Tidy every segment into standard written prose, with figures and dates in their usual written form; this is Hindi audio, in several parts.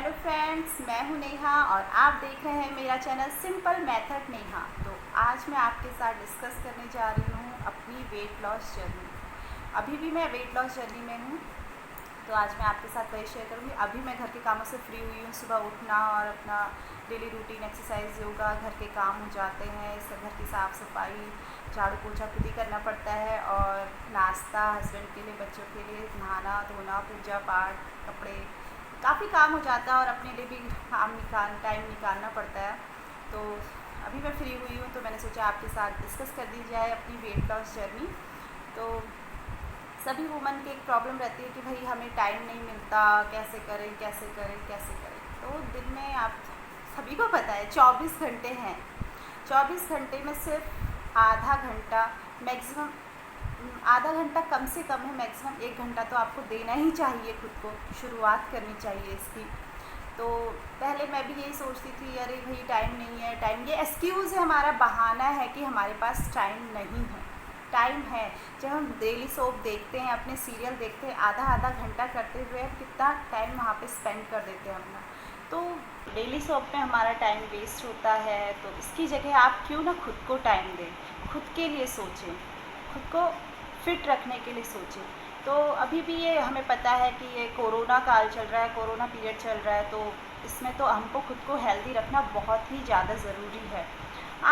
हेलो फ्रेंड्स, मैं हूं नेहा और आप देख रहे हैं मेरा चैनल सिंपल मेथड नेहा। तो आज मैं आपके साथ डिस्कस करने जा रही हूं अपनी वेट लॉस जर्नी। अभी भी मैं वेट लॉस जर्नी में हूं, तो आज मैं आपके साथ वही शेयर करूंगी। अभी मैं घर के कामों से फ्री हुई हूं। सुबह उठना और अपना डेली रूटीन, एक्सरसाइज, योगा, घर के काम हो जाते हैं। सब घर की साफ़ सफाई, झाड़ू पोछा खुद ही करना पड़ता है, और नाश्ता हस्बैंड के लिए, बच्चों के लिए, नहाना धोना, पूजा पाठ, कपड़े, काफ़ी काम हो जाता है और अपने लिए भी टाइम निकालना पड़ता है। तो अभी मैं फ्री हुई हूँ, तो मैंने सोचा आपके साथ डिस्कस कर दी जाए अपनी वेट लॉस जर्नी। तो सभी वुमन की एक प्रॉब्लम रहती है कि भाई हमें टाइम नहीं मिलता, कैसे करें कैसे करें कैसे करें। तो दिन में आप सभी को पता है 24 घंटे हैं। 24 घंटे में सिर्फ आधा घंटा, मैक्सिमम आधा घंटा कम से कम है, मैक्सिमम 1 घंटा तो आपको देना ही चाहिए खुद को। शुरुआत करनी चाहिए इसकी। तो पहले मैं भी यही सोचती थी, अरे भाई टाइम नहीं है, टाइम, ये एक्सक्यूज़ है, हमारा बहाना है कि हमारे पास टाइम नहीं है। टाइम है। जब हम डेली सोप देखते हैं, अपने सीरियल देखते हैं, आधा आधा घंटा करते हुए कितना टाइम वहाँ पे स्पेंड कर देते हैं अपना। तो डेली सोप में हमारा टाइम वेस्ट होता है। तो इसकी जगह आप क्यों ना खुद को टाइम दें, खुद के लिए सोचें, खुद को फिट रखने के लिए सोचें। तो अभी भी ये हमें पता है कि ये कोरोना काल चल रहा है, कोरोना पीरियड चल रहा है, तो इसमें तो हमको खुद को हेल्दी रखना बहुत ही ज़्यादा ज़रूरी है।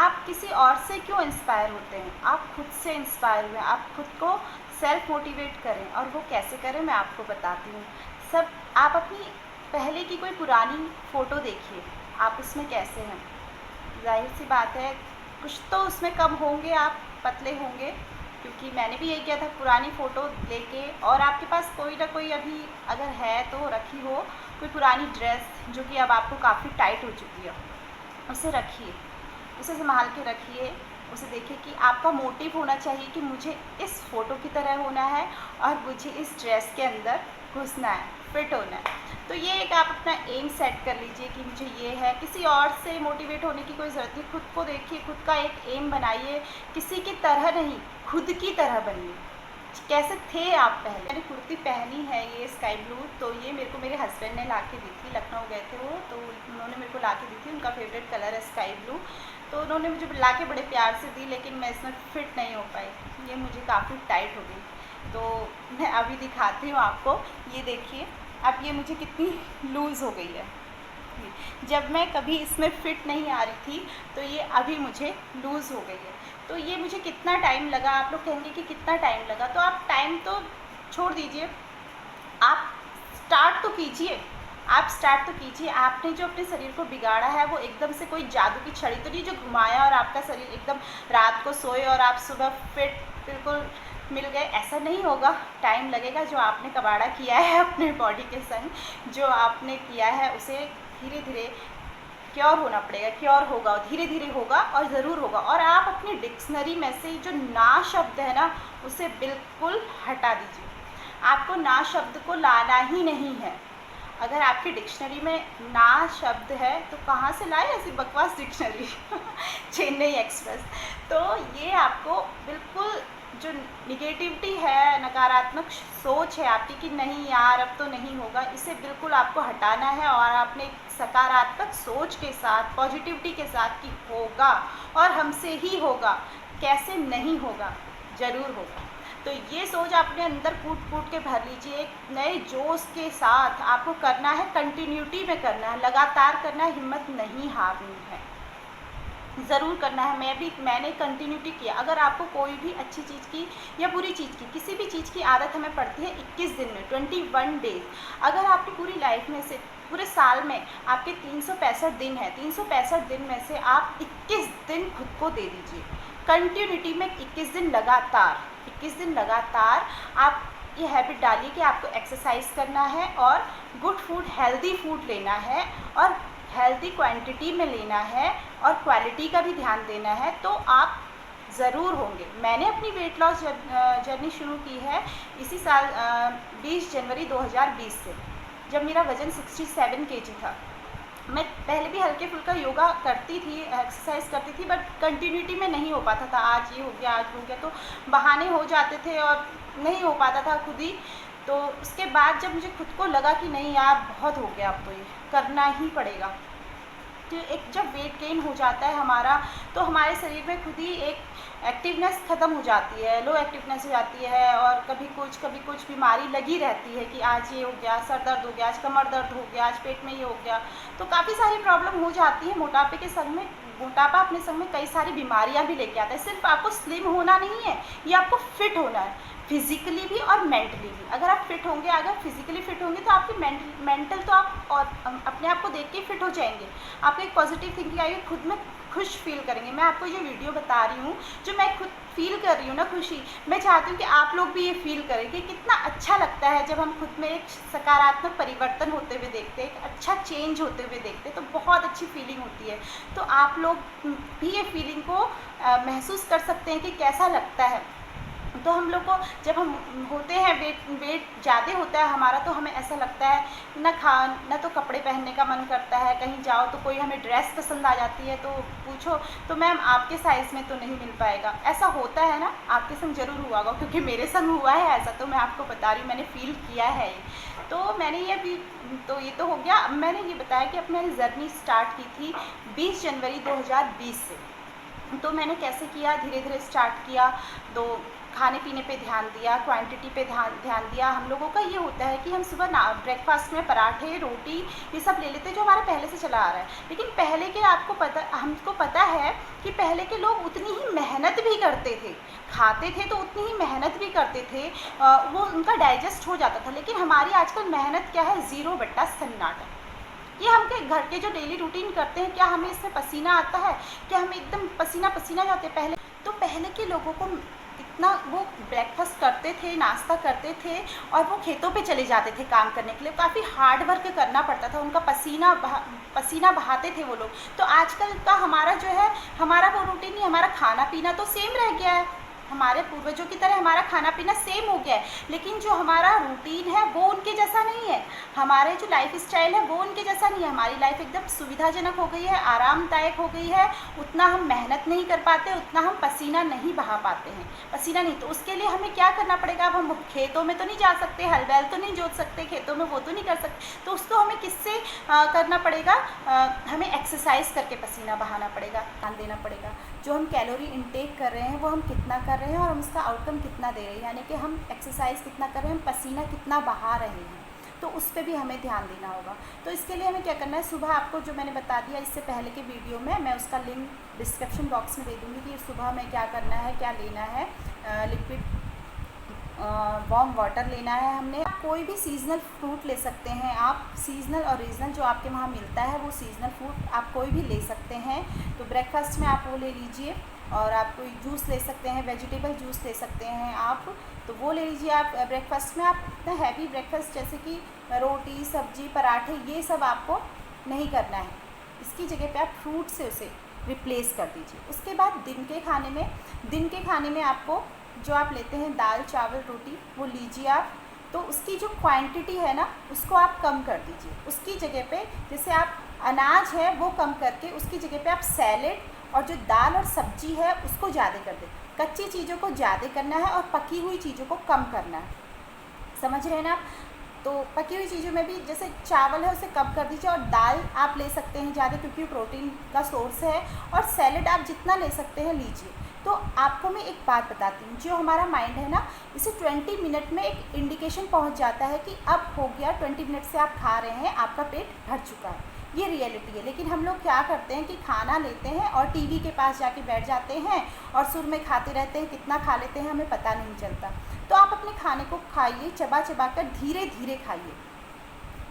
आप किसी और से क्यों इंस्पायर होते हैं? आप खुद से इंस्पायर हुए, आप खुद को सेल्फ मोटिवेट करें। और वो कैसे करें मैं आपको बताती हूँ। सब आप अपनी पहले की कोई पुरानी फ़ोटो देखिए, आप उसमें कैसे हैं। ज़ाहिर सी बात है कुछ तो उसमें कम होंगे, आप पतले होंगे, क्योंकि मैंने भी यही किया था, पुरानी फ़ोटो लेके। और आपके पास कोई ना कोई अभी अगर है तो रखी हो, कोई पुरानी ड्रेस जो कि अब आपको काफ़ी टाइट हो चुकी है, उसे रखिए, उसे संभाल के रखिए। उसे देखिए कि आपका मोटिव होना चाहिए कि मुझे इस फ़ोटो की तरह होना है और मुझे इस ड्रेस के अंदर घुसना है, फिट होना है। तो ये एक आप अपना एम सेट कर लीजिए कि मुझे ये है। किसी और से मोटिवेट होने की कोई ज़रूरत नहीं, खुद को देखिए, खुद का एक एम बनाइए। किसी की तरह नहीं, खुद की तरह बनिए। कैसे थे आप पहले? मैंने कुर्ती पहनी है ये स्काई ब्लू, तो ये मेरे को मेरे हस्बैंड ने ला के दी थी। लखनऊ गए थे वो, तो उन्होंने मेरे को ला के दी थी। उनका फेवरेट कलर है स्काई ब्लू, तो उन्होंने मुझे ला के बड़े प्यार से दी, लेकिन मैं इसमें फ़िट नहीं हो पाई। ये मुझे काफ़ी टाइट हो गई। तो मैं अभी दिखाती हूँ आपको, ये देखिए अब ये मुझे कितनी लूज़ हो गई है। जब मैं कभी इसमें फ़िट नहीं आ रही थी, तो ये अभी मुझे लूज़ हो गई है। तो ये मुझे कितना टाइम लगा, आप लोग कहेंगे कि कितना टाइम लगा, तो आप टाइम तो छोड़ दीजिए, आप स्टार्ट तो कीजिए। आप स्टार्ट तो कीजिए। आपने जो अपने शरीर को बिगाड़ा है, वो एकदम से कोई जादू की छड़ी तो नहीं जो घुमाया और आपका शरीर एकदम रात को सोए और आप सुबह फिट बिल्कुल मिल गए, ऐसा नहीं होगा। टाइम लगेगा। जो आपने कबाड़ा किया है अपने बॉडी के संग, जो आपने किया है, उसे धीरे धीरे क्योर होना पड़ेगा। क्योर होगा, धीरे धीरे होगा और ज़रूर होगा। और आप अपनी डिक्शनरी में से जो ना शब्द है ना, उसे बिल्कुल हटा दीजिए। आपको ना शब्द को लाना ही नहीं है। अगर आपकी डिक्शनरी में ना शब्द है तो कहाँ से लाए ऐसी बकवास डिक्शनरी चेन्नई एक्सप्रेस। तो ये आपको बिल्कुल, जो निगेटिविटी है, नकारात्मक सोच है आपकी कि नहीं यार अब तो नहीं होगा, इसे बिल्कुल आपको हटाना है। और आपने सकारात्मक सोच के साथ, पॉजिटिविटी के साथ कि होगा और हमसे ही होगा, कैसे नहीं होगा, ज़रूर होगा। तो ये सोच अपने अंदर कूट कूट के भर लीजिए। एक नए जोश के साथ आपको करना है, कंटिन्यूटी में करना है, लगातार करना है, हिम्मत नहीं हारनी है, ज़रूर करना है। मैंने कंटिन्यूटी किया। अगर आपको कोई भी अच्छी चीज़ की या बुरी चीज़ की, किसी भी चीज़ की आदत हमें पड़ती है 21 दिन में, 21 डेज। अगर आपकी पूरी लाइफ में से, पूरे साल में आपके 365 दिन है, 365 दिन में से आप 21 दिन खुद को दे दीजिए। कंटिन्यूटी में 21 दिन लगातार, 21 दिन लगातार आप ये हैबिट डालिए कि आपको एक्सरसाइज करना है और गुड फूड, हेल्दी फूड लेना है, और हेल्दी क्वांटिटी में लेना है, और क्वालिटी का भी ध्यान देना है। तो आप ज़रूर होंगे। मैंने अपनी वेट लॉस जर्नी शुरू की है इसी साल 20 जनवरी 2020 से, जब मेरा वज़न 67 kg था। मैं पहले भी हल्के फुल्का योगा करती थी, एक्सरसाइज करती थी, बट कंटिन्यूटी में नहीं हो पाता था। आज ये हो गया, आज हो गया, तो बहाने हो जाते थे और नहीं हो पाता था खुद ही। तो उसके बाद जब मुझे खुद को लगा कि नहीं यार बहुत हो गया, अब तो ये करना ही पड़ेगा। तो एक जब वेट गेन हो जाता है हमारा, तो हमारे शरीर में खुद ही एक एक्टिवनेस ख़त्म हो जाती है, लो एक्टिवनेस हो जाती है, और कभी कुछ बीमारी लगी रहती है कि आज ये हो गया, सर दर्द हो गया, आज कमर दर्द हो गया, आज पेट में ये हो गया। तो काफ़ी सारी प्रॉब्लम हो जाती है। मोटापे के संग में, मोटापा अपने संग में कई सारी बीमारियां भी लेके आता है। सिर्फ आपको स्लिम होना नहीं है, ये आपको फिट होना है, फिजिकली भी और मेंटली भी। अगर आप फिट होंगे, अगर फिजिकली फिट होंगे तो आपकी मेंटल तो आप और अपने आप को देख के फिट हो जाएंगे। आपको एक पॉजिटिव थिंकिंग आएगी, खुद में खुश फील करेंगे। मैं आपको ये वीडियो बता रही हूँ, जो मैं खुद फील कर रही हूँ ना खुशी, मैं चाहती हूँ कि आप लोग भी ये फील करें कि कितना अच्छा लगता है जब हम खुद में एक सकारात्मक परिवर्तन होते हुए देखते हैं, एक अच्छा चेंज होते हुए देखते हैं, तो बहुत अच्छी फीलिंग होती है। तो आप लोग भी ये फीलिंग को महसूस कर सकते हैं कि कैसा लगता है। तो हम लोग को जब हम होते हैं, वेट ज़्यादा होता है हमारा, तो हमें ऐसा लगता है ना तो कपड़े पहनने का मन करता है, कहीं जाओ तो कोई हमें ड्रेस पसंद आ जाती है तो पूछो तो मैम आपके साइज़ में तो नहीं मिल पाएगा। ऐसा होता है ना, आपके संग ज़रूर हुआ होगा, क्योंकि मेरे संग हुआ है ऐसा, तो मैं आपको बता रही हूँ, मैंने फ़ील किया है। तो मैंने ये भी, तो ये तो हो गया। अब मैंने ये बताया कि अब मैंने जर्नी स्टार्ट की थी 20 जनवरी 2020 से। तो मैंने कैसे किया, धीरे धीरे स्टार्ट किया। तो खाने पीने पे ध्यान दिया, क्वांटिटी पे ध्यान दिया। हम लोगों का ये होता है कि हम सुबह ब्रेकफास्ट में पराठे, रोटी ये सब ले लेते हैं, जो हमारे पहले से चला आ रहा है। लेकिन पहले के हमको पता है कि पहले के लोग उतनी ही मेहनत भी करते थे, खाते थे तो उतनी ही मेहनत भी करते थे, वो उनका डाइजेस्ट हो जाता था। लेकिन हमारी आजकल मेहनत क्या है, 0 सन्नाटा। ये हम के घर के जो डेली रूटीन करते हैं, क्या हमें इसमें पसीना आता है, क्या हम एकदम पसीना पसीना जाते हैं। पहले के लोगों को इतना, वो ब्रेकफास्ट करते थे, नाश्ता करते थे, और वो खेतों पे चले जाते थे काम करने के लिए। काफ़ी हार्ड वर्क करना पड़ता था, उनका पसीना बहाते थे वो लोग। तो आजकल का हमारा जो है, हमारा वो रूटीन नहीं, हमारा खाना पीना तो सेम रह गया है, हमारे पूर्वजों की तरह हमारा खाना पीना सेम हो गया है। लेकिन जो हमारा रूटीन है वो उनके जैसा नहीं है, हमारे जो लाइफ स्टाइल है वो उनके जैसा नहीं है। हमारी लाइफ एकदम सुविधाजनक हो गई है, आरामदायक हो गई है। उतना हम मेहनत नहीं कर पाते, उतना हम पसीना नहीं बहा पाते हैं, पसीना नहीं। तो उसके लिए हमें क्या करना पड़ेगा, अब हम खेतों में तो नहीं जा सकते, हल बैल तो नहीं जोत सकते खेतों में, वो तो नहीं कर सकते। तो उसको हमें किससे करना पड़ेगा, हमें एक्सरसाइज करके पसीना बहाना पड़ेगा, ध्यान देना पड़ेगा। जो हम कैलोरी इनटेक कर रहे हैं वो हम कितना कर रहे हैं और हम उसका आउटकम कितना दे रहे हैं, यानी कि हम एक्सरसाइज कितना कर रहे हैं, हम पसीना कितना बहा रहे हैं, तो उस पर भी हमें ध्यान देना होगा। तो इसके लिए हमें क्या करना है, सुबह आपको जो मैंने बता दिया इससे पहले के वीडियो में, मैं उसका लिंक डिस्क्रिप्शन बॉक्स में दे दूँगी कि सुबह में क्या करना है, क्या लेना है। लिक्विड वार्म वाटर लेना है हमने। कोई भी सीजनल फ्रूट ले सकते हैं आप, सीजनल और रीजनल जो आपके वहाँ मिलता है वो सीजनल फ्रूट आप कोई भी ले सकते हैं। तो ब्रेकफास्ट में आप वो ले लीजिए, और आप कोई जूस ले सकते हैं, वेजिटेबल जूस ले सकते हैं आप, तो वो ले लीजिए आप ब्रेकफास्ट में। आप इतना हैवी ब्रेकफास्ट जैसे कि रोटी, सब्जी, पराठे, ये सब आपको नहीं करना है। इसकी जगह पे आप फ्रूट से उसे रिप्लेस कर दीजिए। उसके बाद दिन के खाने में आपको जो आप लेते हैं दाल, चावल, रोटी, वो लीजिए आप। तो उसकी जो क्वांटिटी है ना, उसको आप कम कर दीजिए। उसकी जगह पे जैसे आप अनाज है वो कम करके उसकी जगह पे आप सैलेड और जो दाल और सब्जी है उसको ज़्यादा कर दें। कच्ची चीज़ों को ज़्यादा करना है और पकी हुई चीज़ों को कम करना है, समझ रहे हैं ना आप। तो पकी हुई चीज़ों में भी जैसे चावल है उसे कम कर दीजिए, और दाल आप ले सकते हैं ज़्यादा, क्योंकि प्रोटीन का सोर्स है, और सैलेड आप जितना ले सकते हैं लीजिए। तो आपको मैं एक बात बताती हूँ, जो हमारा माइंड है ना, इसे 20 मिनट में एक इंडिकेशन पहुँच जाता है कि अब हो गया, 20 मिनट से आप खा रहे हैं, आपका पेट भर चुका है, ये रियलिटी है। लेकिन हम लोग क्या करते हैं कि खाना लेते हैं और टीवी के पास जाके बैठ जाते हैं और सुर में खाते रहते हैं, कितना खा लेते हैं हमें पता नहीं चलता। तो आप अपने खाने को खाइए, चबा चबा कर धीरे धीरे खाइए,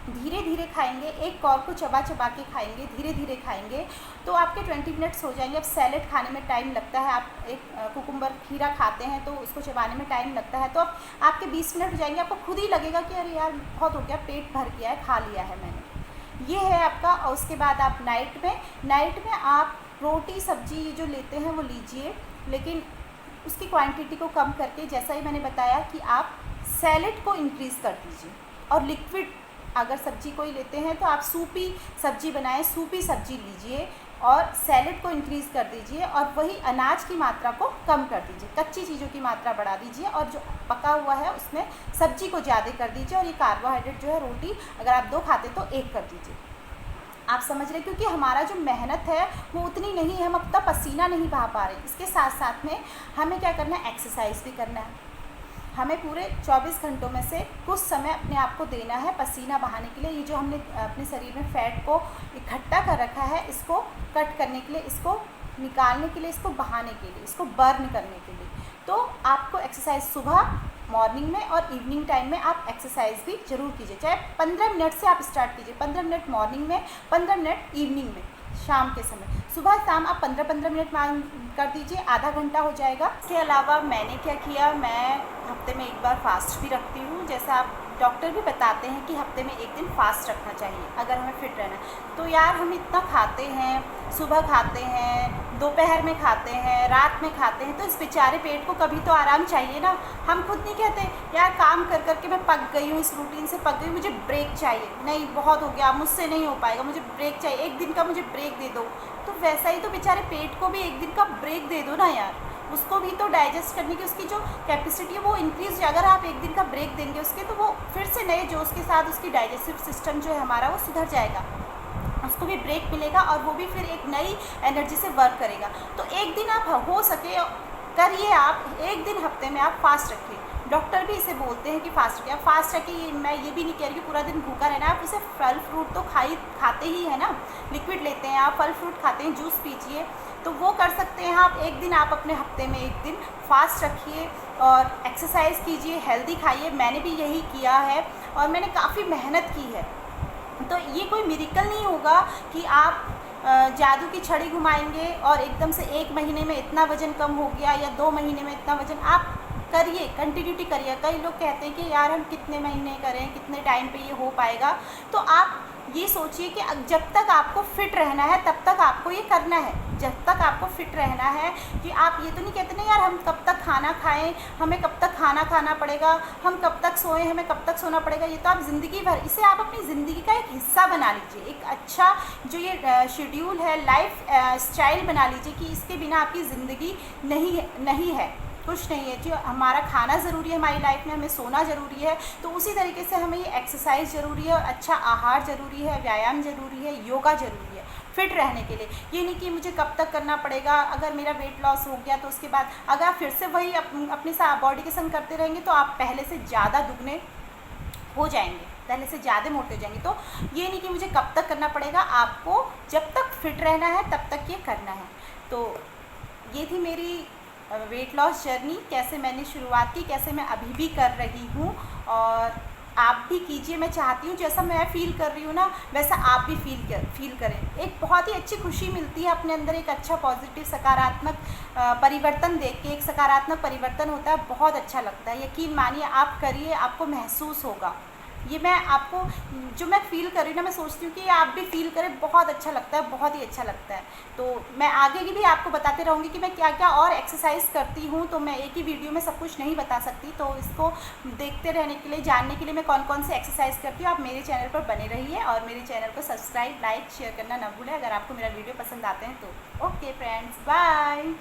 धीरे धीरे खाएंगे, एक कौर को चबा चबा के खाएंगे, धीरे धीरे खाएंगे, तो आपके 20 मिनट्स हो जाएंगे। अब सैलेड खाने में टाइम लगता है, आप एक कुकुम्बर खीरा खाते हैं तो उसको चबाने में टाइम लगता है, तो अब आपके 20 मिनट हो जाएंगे। आपको खुद ही लगेगा कि अरे यार बहुत हो गया, पेट भर गया है, खा लिया है मैंने, ये है आपका। और उसके बाद आप नाइट में आप रोटी, सब्जी ये जो लेते हैं वो लीजिए, लेकिन उसकी क्वांटिटी को कम करके, जैसा ही मैंने बताया कि आप सैलेड को इंक्रीज़ कर दीजिए, और लिक्विड अगर सब्जी कोई लेते हैं तो आप सूपी सब्जी बनाएं, सूपी सब्जी लीजिए और सैलेड को इंक्रीज़ कर दीजिए और वही अनाज की मात्रा को कम कर दीजिए, कच्ची चीज़ों की मात्रा बढ़ा दीजिए और जो पका हुआ है उसमें सब्जी को ज़्यादा कर दीजिए और ये कार्बोहाइड्रेट जो है रोटी अगर आप 2 खाते तो 1 कर दीजिए। आप समझ रहे हैं, क्योंकि हमारा जो मेहनत है वो उतनी नहीं है, हम अपना पसीना नहीं बहा पा रहे। इसके साथ साथ में हमें क्या करना है, एक्सरसाइज भी करना है। हमें पूरे 24 घंटों में से कुछ समय अपने आप को देना है पसीना बहाने के लिए। ये जो हमने अपने शरीर में फ़ैट को इकट्ठा कर रखा है, इसको कट करने के लिए, इसको निकालने के लिए, इसको बहाने के लिए, इसको बर्न करने के लिए। तो आपको एक्सरसाइज सुबह मॉर्निंग में और इवनिंग टाइम में आप एक्सरसाइज भी ज़रूर कीजिए। चाहे 15 मिनट से आप स्टार्ट कीजिए, 15 मिनट मॉर्निंग में, 15 मिनट इवनिंग में, शाम के समय। सुबह शाम आप 15-15 मिनट मान कर दीजिए, आधा घंटा हो जाएगा। इसके अलावा मैंने क्या किया, मैं हफ्ते में एक बार फास्ट भी रखती हूँ। जैसा आप डॉक्टर भी बताते हैं कि हफ्ते में एक दिन फास्ट रखना चाहिए अगर हमें फिट रहना है। तो यार हम इतना खाते हैं, सुबह खाते हैं, दोपहर में खाते हैं, रात में खाते हैं, तो इस बेचारे पेट को कभी तो आराम चाहिए ना। हम खुद नहीं कहते यार काम कर कर के मैं पक गई हूँ, इस रूटीन से पक गई, मुझे ब्रेक चाहिए, नहीं बहुत हो गया, मुझसे नहीं हो पाएगा, मुझे ब्रेक चाहिए, एक दिन का मुझे ब्रेक दे दो। तो वैसा ही तो बेचारे पेट को भी एक दिन का ब्रेक दे दो ना यार, उसको भी तो डाइजेस्ट करने की उसकी जो कैपेसिटी है वो इंक्रीज। अगर आप एक दिन का ब्रेक देंगे उसके, तो वो फिर से नए जोश के साथ उसकी डाइजेस्टिव सिस्टम जो है हमारा वो सुधर जाएगा, उसको भी ब्रेक मिलेगा और वो भी फिर एक नई एनर्जी से वर्क करेगा। तो एक दिन आप हो सके करिए, आप एक दिन हफ्ते में आप फास्ट रखिए। डॉक्टर भी इसे बोलते हैं कि फास्ट रखिए। आप फास्ट रखिए, मैं ये भी नहीं कह रही कि पूरा दिन भूखा रहना है, आप उसे फल फ्रूट तो खाते ही है ना, लिक्विड लेते हैं आप, फल फ्रूट खाते हैं, जूस पीजिए, तो वो कर सकते हैं आप। एक दिन आप अपने हफ्ते में एक दिन फास्ट रखिए और एक्सरसाइज कीजिए, हेल्दी खाइए। मैंने भी यही किया है और मैंने काफ़ी मेहनत की है। तो ये कोई मिरेकल नहीं होगा कि आप जादू की छड़ी घुमाएंगे और एकदम से 1 महीने में इतना वज़न कम हो गया या 2 महीने में इतना वज़न। आप करिए, कंटिन्यूटी करिए। कई लोग कहते हैं कि यार हम कितने महीने करें, कितने टाइम पे ये हो पाएगा। तो आप ये सोचिए कि जब तक आपको फिट रहना है तब तक आपको ये करना है। जब तक आपको फिट रहना है कि आप ये तो नहीं कहते ना यार हम कब तक खाना खाएं, हमें कब तक खाना खाना पड़ेगा, हम कब तक सोएं, हमें कब तक सोना पड़ेगा। ये तो आप ज़िंदगी भर, इसे आप अपनी ज़िंदगी का एक हिस्सा बना लीजिए। एक अच्छा जो ये शेड्यूल है, लाइफ स्टाइल बना लीजिए कि इसके बिना आपकी ज़िंदगी नहीं है, कुछ नहीं है। जो हमारा खाना ज़रूरी है हमारी लाइफ में, हमें सोना ज़रूरी है, तो उसी तरीके से हमें ये एक्सरसाइज ज़रूरी है और अच्छा आहार ज़रूरी है, व्यायाम ज़रूरी है, योगा ज़रूरी है फिट रहने के लिए। ये नहीं कि मुझे कब तक करना पड़ेगा, अगर मेरा वेट लॉस हो गया तो उसके बाद अगर आप फिर से वही अपनी बॉडी के संग करते रहेंगे तो आप पहले से ज़्यादा दुगने हो जाएंगे, पहले से ज़्यादा मोटे हो जाएंगे। तो ये नहीं कि मुझे कब तक करना पड़ेगा, आपको जब तक फिट रहना है तब तक ये करना है। तो ये थी मेरी वेट लॉस जर्नी, कैसे मैंने शुरुआत की, कैसे मैं अभी भी कर रही हूँ और आप भी कीजिए। मैं चाहती हूँ जैसा मैं फ़ील कर रही हूँ ना वैसा आप भी फील करें। एक बहुत ही अच्छी खुशी मिलती है अपने अंदर, एक अच्छा पॉजिटिव सकारात्मक परिवर्तन देख के, एक सकारात्मक परिवर्तन होता है, बहुत अच्छा लगता है। यकीन मानिए आप करिए, आपको महसूस होगा। ये मैं आपको जो मैं फ़ील कर रही हूँ ना, मैं सोचती हूँ कि आप भी फ़ील करें, बहुत अच्छा लगता है, बहुत ही अच्छा लगता है। तो मैं आगे की भी आपको बताते रहूँगी कि मैं क्या क्या और एक्सरसाइज करती हूँ। तो मैं एक ही वीडियो में सब कुछ नहीं बता सकती, तो इसको देखते रहने के लिए, जानने के लिए मैं कौन कौन सी एक्सरसाइज करती हूँ, आप मेरे चैनल पर बने रहिए और मेरे चैनल को सब्सक्राइब, लाइक, शेयर करना ना भूलें अगर आपको मेरा वीडियो पसंद आते हैं तो। Okay friends, bye.